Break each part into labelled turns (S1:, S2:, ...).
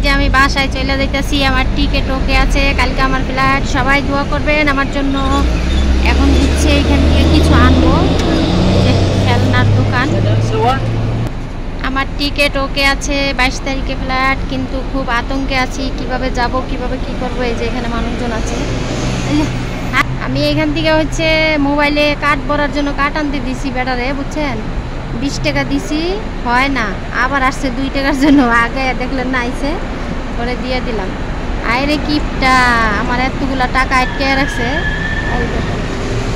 S1: যে আমি বাসায় চলে যাইতেছি, আমার টিকিট ওকে আছে, কালকে আমার ফ্লাইট। সবাই দোয়া করবেন আমার জন্য। এখন হচ্ছে এখান থেকে কিছু আনবো, খেলনার দোকান। আমার টিকিট ওকে আছে, 22 তারিখে ফ্লাইট, কিন্তু খুব আতঙ্কে আছি কিভাবে যাব, কিভাবে কি করবো। এই যে এখানে মানুষজন আছে। আমি এখান থেকে হচ্ছে মোবাইলে কার্ড ভরার জন্য কার্ড আনতে দিছি ব্যাটারে, বুঝছেন। 20 টাকা দিছি, হয় না, আবার আসছে 2 টাকার জন্য। আগে দেখলেন না, আইসে করে দিয়ে দিলাম। আরে কিপটা আমার এতগুলা টাকা আটকে রাখছে।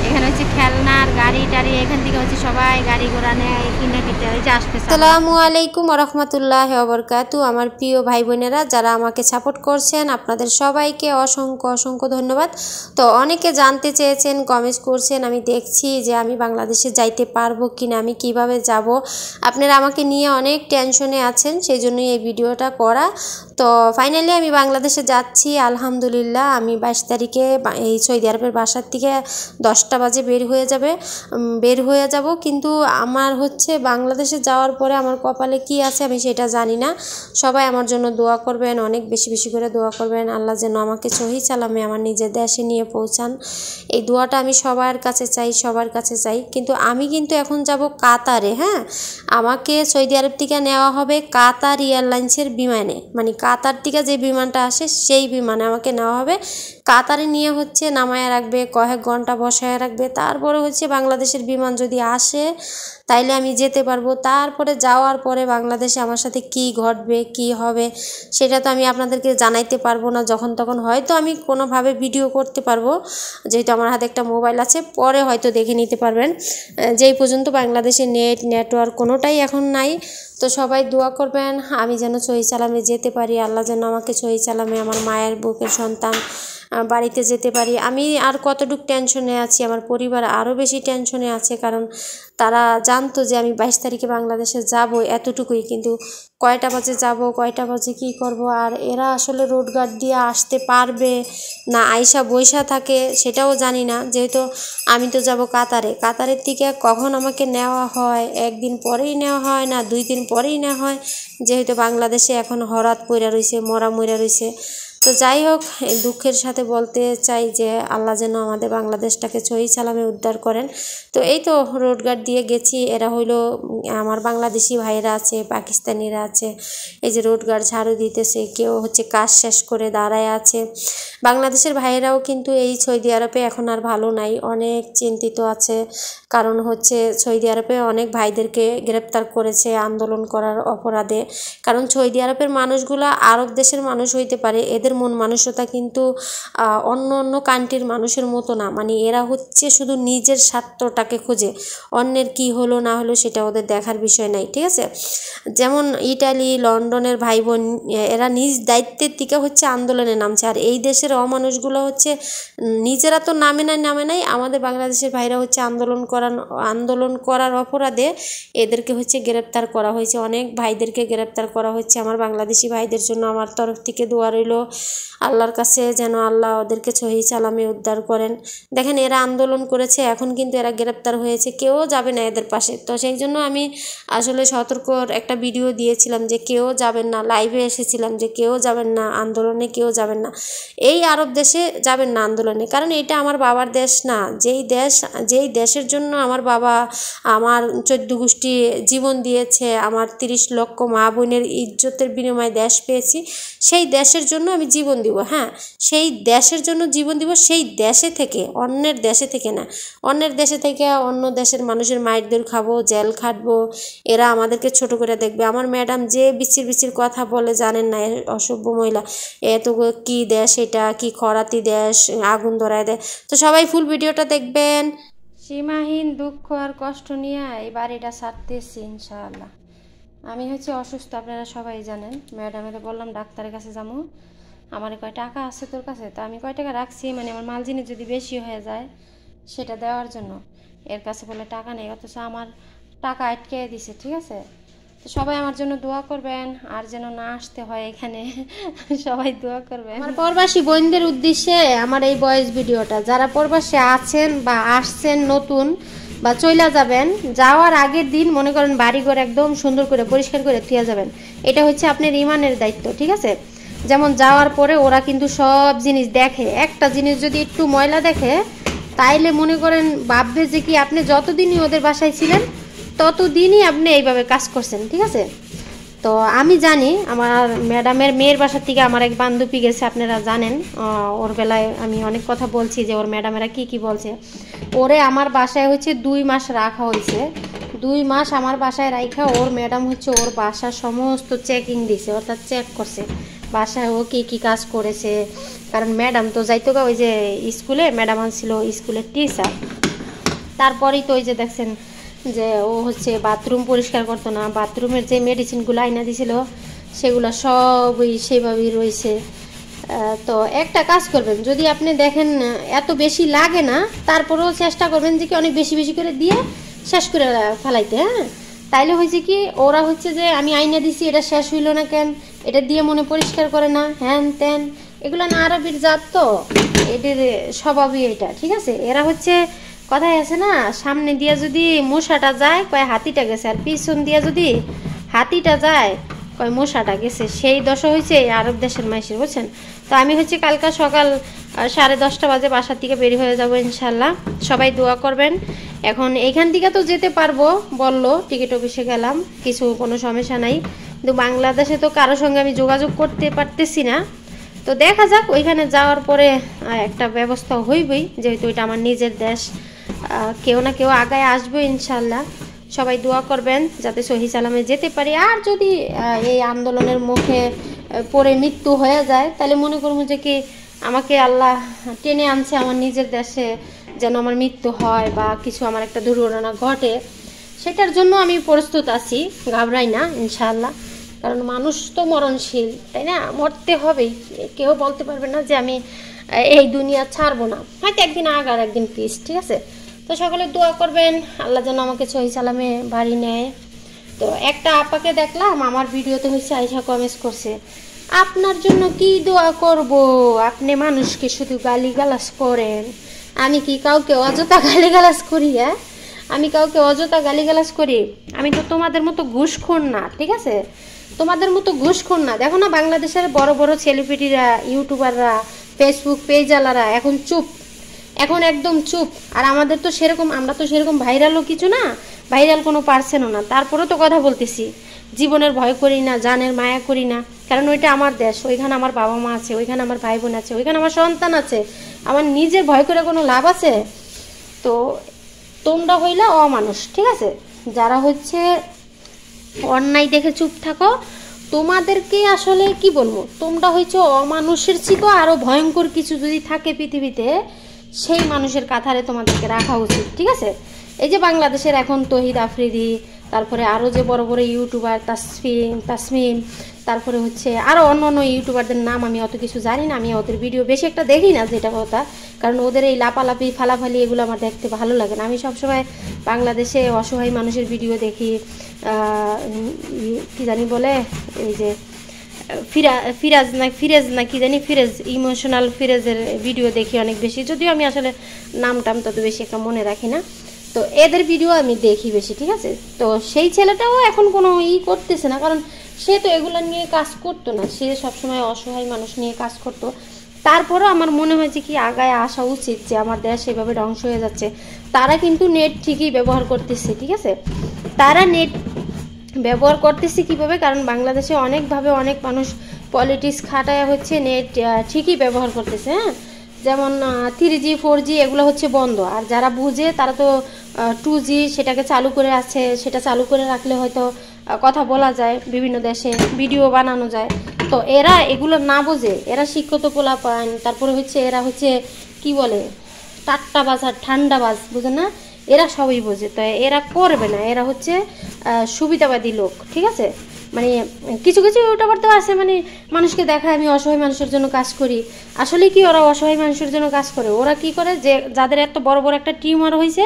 S1: এখানে হচ্ছে খেলনার গাড়ি টাড়ি, এখান থেকে হচ্ছে সবাই গাড়ি ঘোড়া নেয়, কিনে কিনতে হয়েছে আসতেছে। আসসালামু আলাইকুম ওয়া রাহমাতুল্লাহি ওয়া বারাকাতুহু। আমার প্রিয় ভাই বোনেরা যারা আমাকে সাপোর্ট করছেন, আপনাদের সবাইকে অসংখ্য অসংখ্য ধন্যবাদ। তো অনেকে জানতে চেয়েছেন, কমেন্টস করছেন, আমি দেখছি যে আমি বাংলাদেশে যাইতে পারবো কিনা, আমি কিভাবে যাব। আপনারা আমাকে নিয়ে অনেক টেনশনে আছেন, সেই জন্যই এই ভিডিওটা করা। তো ফাইনালি আমি বাংলাদেশে যাচ্ছি আলহামদুলিল্লাহ। আমি 22 তারিখে এই সৌদি আরবের বাসার থেকে 10টা বাজে বের হয়ে যাব। কিন্তু আমার হচ্ছে বাংলাদেশে যাওয়ার পরে আমার কপালে কি আছে আমি সেটা জানি না। সবাই আমার জন্য দোয়া করবেন, অনেক বেশি বেশি করে দোয়া করবেন। আল্লাহ যেন আমাকে সহি সালামে আমার নিজের দেশে নিয়ে পৌঁছান, এই দোয়াটা আমি সবার কাছে চাই। কিন্তু আমি কিন্তু এখন যাব কাতারে। হ্যাঁ, আমাকে সৌদি আরব থেকে নেওয়া হবে কাতার এয়ারলাইন্সের বিমানে, মানে কাতার থেকে যে বিমানটা আসে সেই বিমানে আমাকে নেওয়া হবে। কাতারে নিয়ে হচ্ছে নামায় রাখবে, কয়েক ঘন্টা বসায় রাখবে, তারপরে হচ্ছে বাংলাদেশের বিমান যদি আসে তাইলে আমি যেতে পারবো। তারপরে যাওয়ার পরে বাংলাদেশে আমার সাথে কি ঘটবে, কি হবে, সেটা তো আমি আপনাদেরকে জানাইতে পারবো না। যখন তখন হয়তো আমি কোনোভাবে ভিডিও করতে পারবো, যেহেতু আমার হাতে একটা মোবাইল আছে, পরে হয়তো দেখে নিতে পারবেন। যেই পর্যন্ত বাংলাদেশে নেটওয়ার্ক কোনোটাই এখন নাই। তো সবাই দোয়া করবেন আমি যেন সহি সালামে যেতে পারি, আল্লাহ যেন আমাকে সহি সালামে আমার মায়ের বুকের সন্তান বাড়িতে যেতে পারি। আমি আর কতটুকু টেনশনে আছি, আমার পরিবার আরও বেশি টেনশনে আছে, কারণ তারা জানতো যে আমি 22 তারিখে বাংলাদেশে যাব, এতটুকুই। কিন্তু কয়টা বাজে যাব, কয়টা বাজে কী করব, আর এরা আসলে রোড গার্ড দিয়ে আসতে পারবে না আইসা বৈশা থাকে সেটাও জানি না। যেহেতু আমি তো যাব কাতারের থেকে কখন আমাকে নেওয়া হয়, একদিন পরেই নেওয়া হয় না 2 দিন পরেই নেওয়া হয়, যেহেতু বাংলাদেশে এখন হরাত পইরা রয়েছে, মরা রয়েছে। তো যাই হোক, দুঃখের সাথে বলতে চাই যে আল্লাহ যেন আমাদের বাংলাদেশটাকে সহি সালামে উদ্ধার করেন। তো এই তো রোড গার্ড দিয়ে গেছি, এরা হইলো আমার বাংলাদেশি ভাইরা আছে, পাকিস্তানিরা আছে। এই যে রোড গার্ড ঝাড়ু দিতেছে, কেউ হচ্ছে কাজ শেষ করে দাঁড়ায় আছে। বাংলাদেশের ভাইয়েরাও কিন্তু এই সৌদি আরবে এখন আর ভালো নাই, অনেক চিন্তিত আছে। কারণ হচ্ছে সৌদি আরবে অনেক ভাইদেরকে গ্রেপ্তার করেছে আন্দোলন করার অপরাধে। কারণ সৌদি আরবের মানুষগুলো আরব দেশের মানুষ হইতে পারে, এদের মন মানসিকতা কিন্তু অন্য কান্ট্রির মানুষের মতো না। মানে এরা হচ্ছে শুধু নিজের স্বার্থটাকে খোঁজে, অন্যের কি হলো না হলো সেটা ওদের দেখার বিষয় নাই, ঠিক আছে। যেমন ইটালি, লন্ডনের ভাই বোন, এরা নিজ দায়িত্বের থেকে হচ্ছে আন্দোলনে নামছে। আর এই দেশের অমানুষগুলো হচ্ছে নিজেরা তো নামে নাই, আমাদের বাংলাদেশের ভাইরা হচ্ছে আন্দোলন করার অপরাধে এদেরকে হচ্ছে গ্রেপ্তার করা হয়েছে। অনেক ভাইদেরকে গ্রেপ্তার করা হচ্ছে। আমার বাংলাদেশি ভাইদের জন্য আমার তরফ থেকে দোয়া রইল আল্লাহর কাছে, যেন আল্লাহ ওদেরকে সহি সালামে উদ্ধার করেন। দেখেন, এরা আন্দোলন করেছে, এখন কিন্তু এরা গ্রেপ্তার হয়েছে, কেউ যাবে না এদের পাশে। তো সেই জন্য আমি আসলে সতর্কর একটা ভিডিও দিয়েছিলাম যে কেউ যাবেন না, লাইভে এসেছিলাম যে কেউ যাবেন না আন্দোলনে, কেউ যাবেন না এই আরব দেশে, যাবেন না আন্দোলনে। কারণ এটা আমার বাবার দেশ না। যেই দেশের জন্য আমার বাবা, আমার 14 গোষ্ঠী জীবন দিয়েছে, আমার 30 লক্ষ মা বোনের ইজ্জতের বিনিময়ে দেশ পেয়েছি, সেই দেশের জন্য আমি জীবন দিব। হ্যাঁ, সেই দেশের জন্য জীবন দিব, সেই দেশে থেকে, অন্যের দেশে থেকে না। অন্যের দেশে থেকে অন্য দেশের মানুষের মাইরদের খাবো, জেল খাটবো, এরা আমাদেরকে ছোট করে দেখবে। আমার ম্যাডাম যে বিচির কথা বলে জানেন না, অসভ্য মহিলা। এত কি দেশ এটা, কি খরাতি দেশ, আগুন ধরায় দেয়। তো সবাই ফুল ভিডিওটা দেখবেন। সীমাহীন দুঃখ আর কষ্ট নিয়ে এই বাড়িটা ছাড়তেছি ইনশাআল্লাহ। আমি হচ্ছে অসুস্থ, আপনারা সবাই জানেন। ম্যাডামের বললাম ডাক্তারের কাছে যাবো, আমার কয় টাকা আছে তোর কাছে? তো আমি কয় টাকা রাখছি, মানে আমার মাল জিনিস যদি বেশি হয়ে যায় সেটা দেওয়ার জন্য। এর কাছে বলে টাকা নেই, অথচ আমার টাকা আটকে দিছে, ঠিক আছে। তো সবাই আমার জন্য দোয়া করবেন, আর যেন না আসতে হয় এখানে। সবাই দোয়া করবেন। আমার প্রবাসী বোনদের উদ্দেশ্যে আমার এই ভয়েস ভিডিওটা, যারা প্রবাসে আছেন বা আসছেন নতুন বা চইলা যাবেন, যাওয়ার আগের দিন মনে করেন বাড়িঘর একদম সুন্দর করে পরিষ্কার করে থুয়ে যাবেন। এটা হচ্ছে আপনার ইমানের দায়িত্ব, ঠিক আছে। যেমন যাওয়ার পরে ওরা কিন্তু সব জিনিস দেখে, একটা জিনিস যদি একটু ময়লা দেখে তাইলে মনে করেন ভাববে যে কি আপনি যতদিনই ওদের বাসায় ছিলেন ততদিনই আপনি এইভাবে কাজ করছেন, ঠিক আছে। তো আমি জানি আমার ম্যাডামের মেয়ের বাসার থেকে আমার এক বান্ধবী গেছে, আপনারা জানেন ওর বেলায় আমি অনেক কথা বলছি যে ওর ম্যাডামেরা কি বলছে। ওরে আমার বাসায় হচ্ছে 2 মাস রাখা হয়েছে, 2 মাস আমার বাসায় রাখা ওর ম্যাডাম হচ্ছে ওর বাসা সমস্ত চেকিং দিছে, অর্থাৎ চেক করছে বাসায় ও কি কাজ করেছে। কারণ ম্যাডাম তো যাইতো ওই যে স্কুলে, ম্যাডাম আনছিল স্কুলের টিচার, তারপরেই তো ওই যে দেখছেন যে ও হচ্ছে বাথরুম পরিষ্কার করতো না, বাথরুমের যে মেডিসিনগুলো আইনা দিছিল সেগুলো সবই সেভাবেই রয়েছে। তো একটা কাজ করবেন, যদি আপনি দেখেন এত বেশি লাগে না তারপরেও চেষ্টা করবেন যে কি অনেক বেশি বেশি করে দিয়ে শেষ করে ফেলাইতে, হ্যাঁ। তাইলে হয়েছে কি ওরা হচ্ছে যে আমি আইনা দিছি এটা শেষ হইল না কেন, এটা দিয়ে মনে পরিষ্কার করে না, হ্যান ত্যান, এগুলো না আরবির জাত, তো এদের স্বভাবই এটা, ঠিক আছে। এরা হচ্ছে কথায় আছে না, সামনে দিয়ে যদি মশাটা যায় কয় হাতিটা গেছে, আর পিছন দিয়ে যদি হাতিটা যায় কয় মশাটা গেছে, সেই দশা হয়েছে আরব দেশের মাইসের, বুঝছেন। তো আমি হচ্ছে কালকা সকাল 10:30 বাজে বাসার থেকে বের হয়ে যাব ইনশাল্লাহ, সবাই দোয়া করবেন। এখন এইখান থেকে তো যেতে পারবো বললো, টিকিট অফিসে গেলাম, কিছু কোনো সমস্যা নাই, কিন্তু বাংলাদেশে তো কারোর সঙ্গে আমি যোগাযোগ করতে পারতেছি না। তো দেখা যাক ওইখানে যাওয়ার পরে একটা ব্যবস্থা হইবই, যেহেতু এটা আমার নিজের দেশ, কেউ না কেউ আগায় আসবে ইনশাল্লাহ। সবাই দোয়া করবেন যাতে সহি সালামে যেতে পারি। আর যদি এই আন্দোলনের মুখে পড়ে মৃত্যু হয়ে যায় তাহলে মনে করবো যে কি আমাকে আল্লাহ টেনে আনছে আমার নিজের দেশে, যেন আমার মৃত্যু হয় বা কিছু আমার একটা দুর্ঘটনা ঘটে, সেটার জন্য আমি প্রস্তুত আছি, ঘাবড়াই না ইনশাল্লাহ। কারণ মানুষ তো মরণশীল, তাই না, মরতে হবেই, কেউ বলতে পারবে না যে আমি এই দুনিয়া ছাড়বো না, হয়তো একদিন আগার একদিন পিস, ঠিক আছে। তো সকলে দোয়া করবেন আল্লাহ যেন আমাকে সহি সালামে বাড়ি নেয়। তো একটা আপাকে দেখলাম আমার ভিডিওতে হচ্ছে আয়শা কমেন্টস করছে, আপনার জন্য কি দোয়া করব, আপনি মানুষকে শুধু গালিগালাজ করেন। আমি কি কাউকে অযথা গালিগালাজ করি? হ্যাঁ, আমি কাউকে অযথা গালিগালাজ করি? আমি তো তোমাদের মতো ঘুষখোর না, ঠিক আছে, তোমাদের মতো ঘুষখোর না। দেখো না বাংলাদেশের বড় বড় সেলিব্রিটিরা, ইউটিউবাররা, ফেসবুক পেজওয়ালারা এখন চুপ, এখন একদম চুপ। আর আমাদের তো সেরকম, আমরা তো সেরকম ভাইরালও কিছু না, ভাইরাল কোনো পার্সেনও না, তারপরেও তো কথা বলতেছি। জীবনের ভয় করি না, জানের মায়া করি না, কারণ ওইটা আমার দেশ, ওইখানে আমার বাবা মা আছে, ওইখানে আমার ভাই বোন আছে, ওইখানে আমার সন্তান আছে, আমার নিজের ভয় করে কোনো লাভ আছে? তো তোমরা হইলা অমানুষ, ঠিক আছে, যারা হচ্ছে অন্যায় দেখে চুপ থাকো, তোমাদেরকে আসলে কি বলবো, তোমরা হচ্ছে অমানুষের চিকো আরও ভয়ঙ্কর কিছু যদি থাকে পৃথিবীতে, সেই মানুষের কাতারে তোমাদেরকে রাখা উচিত, ঠিক আছে। এই যে বাংলাদেশের এখন তহিদ আফ্রিদি, তারপরে আরও যে বড় বড় ইউটিউবার তাসমিম, তারপরে হচ্ছে আরও অন্য অন্য ইউটিউবারদের নাম আমি অত কিছু জানি না, আমি ওদের ভিডিও বেশি একটা দেখি না, যেটা কথা, কারণ ওদের এই লাপালাপি ফালাফালি এগুলো আমার দেখতে ভালো লাগে না। আমি সবসময় বাংলাদেশে অসহায় মানুষের ভিডিও দেখি, কি জানি বলে, এই যে ফিরাজ না কি জানি, ফিরেজ, ইমোশনাল ফিরেজের ভিডিও দেখি অনেক বেশি, যদিও আমি আসলে নাম টাম তত বেশি একটা মনে রাখি না। তো এদের ভিডিও আমি দেখি বেশি, ঠিক আছে। তো সেই ছেলেটাও এখন কোনো করতেছে না, কারণ সে তো এগুলো নিয়ে কাজ করতো না, সে সবসময় অসহায় মানুষ নিয়ে কাজ করতো। তারপরেও আমার মনে হয়েছে কি আগায় আসা উচিত, যে আমার দেশ এভাবে ধ্বংস হয়ে যাচ্ছে। তারা কিন্তু নেট ঠিকই ব্যবহার করতেছে, ঠিক আছে, তারা নেট ব্যবহার করতেছি কিভাবে, কারণ বাংলাদেশে অনেকভাবে অনেক মানুষ পলিটিক্স খাটায় হচ্ছে নেট ঠিকই ব্যবহার করতেছে, হ্যাঁ। যেমন 3G 4G এগুলো হচ্ছে বন্ধ, আর যারা বুঝে তারা তো 2G সেটাকে চালু করে আছে, সেটা চালু করে রাখলে হয়তো কথা বলা যায়, বিভিন্ন দেশে ভিডিও বানানো যায়। তো এরা এগুলো না বোঝে, এরা শিক্ষিত পোলাপান, তারপরে হচ্ছে এরা হচ্ছে কি বলে টাট্টাবাজ আর ঠান্ডাবাজ, বুঝে না, এরা সবই বোঝে। তো এরা করবে না, এরা হচ্ছে সুবিধাবাদী লোক, ঠিক আছে। মানে কিছু কিছু ইউটিউবার তো আছে, মানে মানুষকে দেখায় আমি অসহায় মানুষের জন্য কাজ করি, আসলে কি ওরা অসহায় মানুষের জন্য কাজ করে? ওরা কি করে, যে যাদের এত বড় বড় একটা টিউমার হয়েছে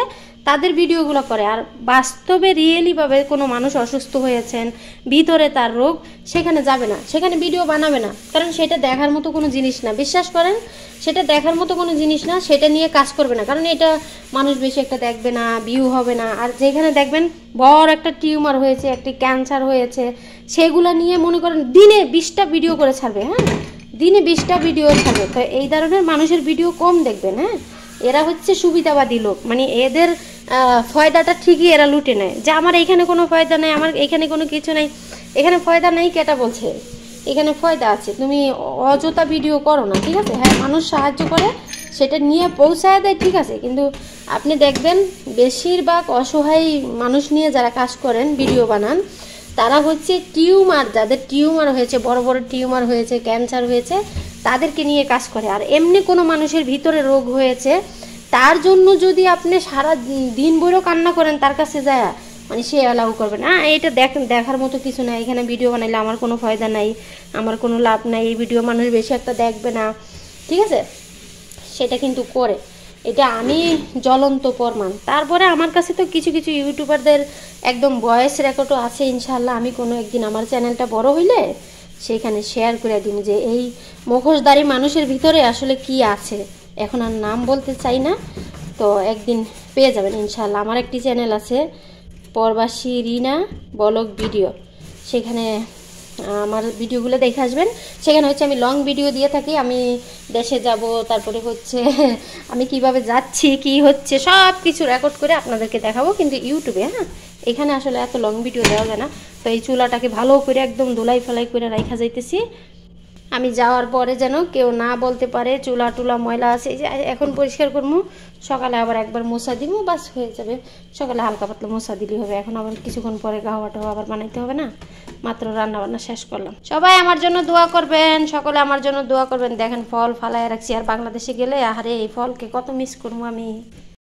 S1: তাদের ভিডিওগুলো করে, আর বাস্তবে রিয়েলিভাবে কোনো মানুষ অসুস্থ হয়েছেন, ভিতরে তার রোগ, সেখানে যাবে না, সেখানে ভিডিও বানাবে না, কারণ সেটা দেখার মতো কোনো জিনিস না, বিশ্বাস করেন, সেটা দেখার মতো কোনো জিনিস না, সেটা নিয়ে কাজ করবে না, কারণ এটা মানুষ বেশি একটা দেখবে না, ভিউ হবে না। আর যেখানে দেখবেন বড় একটা টিউমার হয়েছে, একটি ক্যান্সার হয়েছে, সেগুলো নিয়ে মনে করেন দিনে 20টা ভিডিও করে ছাড়বে, হ্যাঁ, দিনে 20টা ভিডিও ছাড়ে। তো এই ধরনের মানুষের ভিডিও কম দেখবেন। হ্যাঁ, এরা হচ্ছে সুবিধাবাদী লোক, মানে এদের ফয়দাটা ঠিকই এরা লুটে নেয়, যে আমার এইখানে কোনো ফয়দা নেই, আমার এইখানে কোনো কিছু নেই। এখানে ফয়দা নেই কেটা বলছে? এখানে ফয়দা আছে, তুমি অযথা ভিডিও করো না, ঠিক আছে? হ্যাঁ, মানুষ সাহায্য করে, সেটা নিয়ে পৌঁছায় দেয়, ঠিক আছে, কিন্তু আপনি দেখবেন বেশিরভাগ অসহায় মানুষ নিয়ে যারা কাজ করেন, ভিডিও বানান, তারা হচ্ছে টিউমার, যাদের টিউমার হয়েছে, বড় বড় টিউমার হয়েছে, ক্যান্সার হয়েছে, তাদেরকে নিয়ে কাজ করে। আর এমনি কোনো মানুষের ভিতরে রোগ হয়েছে, তার জন্য যদি আপনি সারা দিন বইও কান্না করেন তার কাছে যায়, মানে সে অ্যালাউ করবে না। এটা দেখার মতো কিছু না, এখানে ভিডিও বানাইলে আমার কোনো ফায়দা নাই, আমার কোনো লাভ নাই, এই ভিডিও মানুষ বেশি একটা দেখবে না, ঠিক আছে, সেটা কিন্তু করে। এটা আমি জ্বলন্ত প্রমাণ। তারপরে আমার কাছে তো কিছু কিছু ইউটিউবারদের একদম ভয়েস রেকর্ডও আছে, ইনশাল্লাহ আমি কোনো একদিন আমার চ্যানেলটা বড় হইলে সেইখানে শেয়ার করে দিন যে এই মুখোশধারী মানুষের ভিতরে আসলে কি আছে। এখন আর নাম বলতে চাই না, তো একদিন পেয়ে যাবেন ইনশাল্লাহ। আমার একটি চ্যানেল আছে, প্রবাসী রিনা ব্লগ ভিডিও, সেখানে আমার ভিডিওগুলো দেখে আসবেন। সেখানে হচ্ছে আমি লং ভিডিও দিয়ে থাকি, আমি দেশে যাব, তারপরে হচ্ছে আমি কিভাবে যাচ্ছি, কি হচ্ছে, সব কিছু রেকর্ড করে আপনাদেরকে দেখাবো, কিন্তু ইউটিউবে। হ্যাঁ, এখানে আসলে এত লং ভিডিও দেওয়া যায় না। তো এই চুলাটাকে ভালো করে একদম ধুলাই ফেলাই করে রাখা যাইতেছি, আমি যাওয়ার পরে যেন কেউ না বলতে পারে চুলা টুলা ময়লা আছে। এই যে এখন পরিষ্কার করবো, সকালে আবার একবার মোছা দিব, বাস হয়ে যাবে। সকালে হালকা পাতলা মোছা দিলেই হবে। এখন আবার কিছুক্ষণ পরে গাওয়াটাও আবার বানাইতে হবে না, মাত্র রান্না বান্না শেষ করলাম। সবাই আমার জন্য দোয়া করবেন, সকলে আমার জন্য দোয়া করবেন। দেখেন ফল ফালায় রাখছি, আর বাংলাদেশে গেলে আরে এই ফলকে কত মিস করবো আমি।